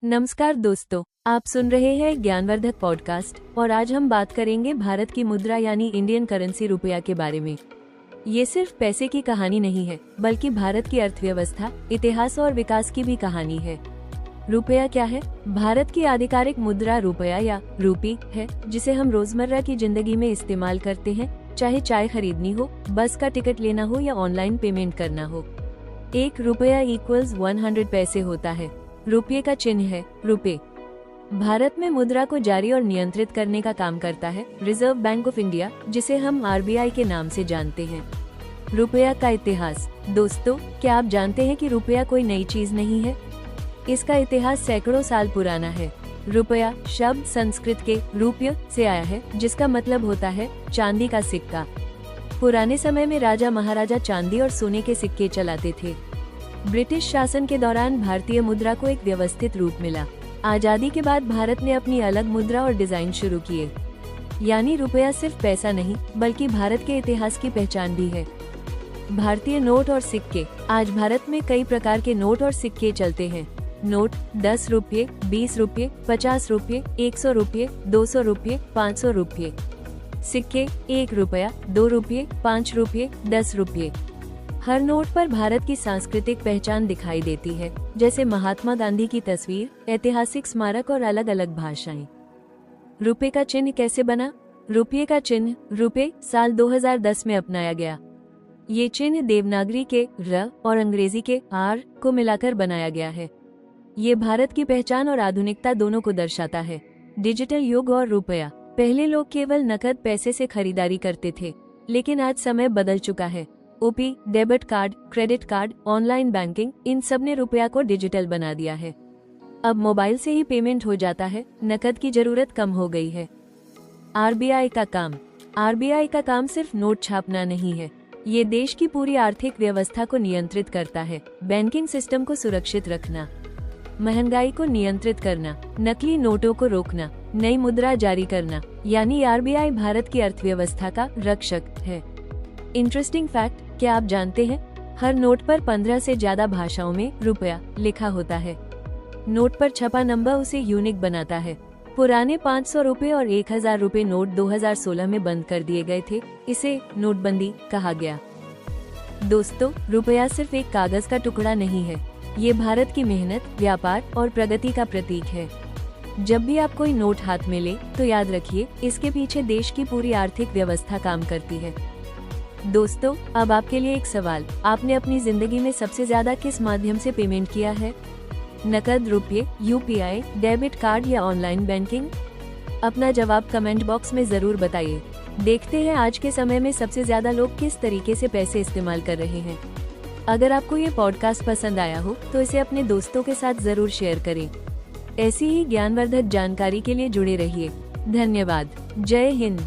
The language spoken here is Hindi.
नमस्कार दोस्तों, आप सुन रहे हैं ज्ञानवर्धक पॉडकास्ट और आज हम बात करेंगे भारत की मुद्रा यानी इंडियन करेंसी रुपया के बारे में। ये सिर्फ पैसे की कहानी नहीं है, बल्कि भारत की अर्थव्यवस्था, इतिहास और विकास की भी कहानी है। रुपया क्या है? भारत की आधिकारिक मुद्रा रुपया या रूपी है, जिसे हम रोजमर्रा की जिंदगी में इस्तेमाल करते हैं, चाहे चाय खरीदनी हो, बस का टिकट लेना हो या ऑनलाइन पेमेंट करना हो। एक रुपया इक्वल्स 100 पैसे होता है। रुपये का चिन्ह है रुपये। भारत में मुद्रा को जारी और नियंत्रित करने का काम करता है रिजर्व बैंक ऑफ इंडिया, जिसे हम आरबीआई के नाम से जानते हैं। रुपया का इतिहास। दोस्तों, क्या आप जानते हैं कि रुपया कोई नई चीज नहीं है? इसका इतिहास सैकड़ों साल पुराना है। रुपया शब्द संस्कृत के रूप्य से आया है, जिसका मतलब होता है चांदी का सिक्का। पुराने समय में राजा महाराजा चांदी और सोने के सिक्के चलाते थे। ब्रिटिश शासन के दौरान भारतीय मुद्रा को एक व्यवस्थित रूप मिला। आजादी के बाद भारत ने अपनी अलग मुद्रा और डिजाइन शुरू किए। यानी रुपया सिर्फ पैसा नहीं, बल्कि भारत के इतिहास की पहचान भी है। भारतीय नोट और सिक्के। आज भारत में कई प्रकार के नोट और सिक्के चलते हैं। नोट 10 रुपये, 20 रुपये, 50 रुपये, 100 रुपये, 200 रुपये, 500 रुपये। सिक्के 1 रुपया, 2 रुपये, 5 रुपये, 10 रुपये। हर नोट पर भारत की सांस्कृतिक पहचान दिखाई देती है, जैसे महात्मा गांधी की तस्वीर, ऐतिहासिक स्मारक और अलग अलग भाषाएं। रुपये का चिन्ह कैसे बना? रुपये का चिन्ह रुपये साल 2010 में अपनाया गया। ये चिन्ह देवनागरी के र और अंग्रेजी के आर को मिलाकर बनाया गया है। ये भारत की पहचान और आधुनिकता दोनों को दर्शाता है। डिजिटल युग और रुपया। पहले लोग केवल नकद पैसे से खरीदारी करते थे, लेकिन आज समय बदल चुका है। ओपी, debit card, credit card, online banking, इन सब ने रुपया को डिजिटल बना दिया है। अब मोबाइल से ही पेमेंट हो जाता है, नकद की जरूरत कम हो गई है। आरबीआई का काम। आरबीआई का काम सिर्फ नोट छापना नहीं है, ये देश की पूरी आर्थिक व्यवस्था को नियंत्रित करता है। बैंकिंग सिस्टम को सुरक्षित रखना, महंगाई को नियंत्रित करना, नकली नोटों को रोकना, नई मुद्रा जारी करना, यानी आरबीआई भारत की अर्थव्यवस्था का रक्षक है। इंटरेस्टिंग फैक्ट, क्या आप जानते हैं हर नोट पर 15 से ज्यादा भाषाओं में रुपया लिखा होता है। नोट पर छपा नंबर उसे यूनिक बनाता है। पुराने 500 रुपए और 1000 रुपए नोट 2016 में बंद कर दिए गए थे, इसे नोटबंदी कहा गया। दोस्तों, रुपया सिर्फ एक कागज का टुकड़ा नहीं है, ये भारत की मेहनत, व्यापार और प्रगति का प्रतीक है। जब भी आप कोई नोट हाथ में ले, तो याद रखिए, इसके पीछे देश की पूरी आर्थिक व्यवस्था काम करती है। दोस्तों, अब आपके लिए एक सवाल, आपने अपनी जिंदगी में सबसे ज्यादा किस माध्यम से पेमेंट किया है? नकद, रुपये, यूपीआई, डेबिट कार्ड या ऑनलाइन बैंकिंग? अपना जवाब कमेंट बॉक्स में जरूर बताइए। देखते हैं आज के समय में सबसे ज्यादा लोग किस तरीके से पैसे इस्तेमाल कर रहे हैं। अगर आपको ये पॉडकास्ट पसंद आया हो, तो इसे अपने दोस्तों के साथ जरूर शेयर करें। ऐसी ही ज्ञानवर्धक जानकारी के लिए जुड़े रहिए। धन्यवाद। जय हिंद।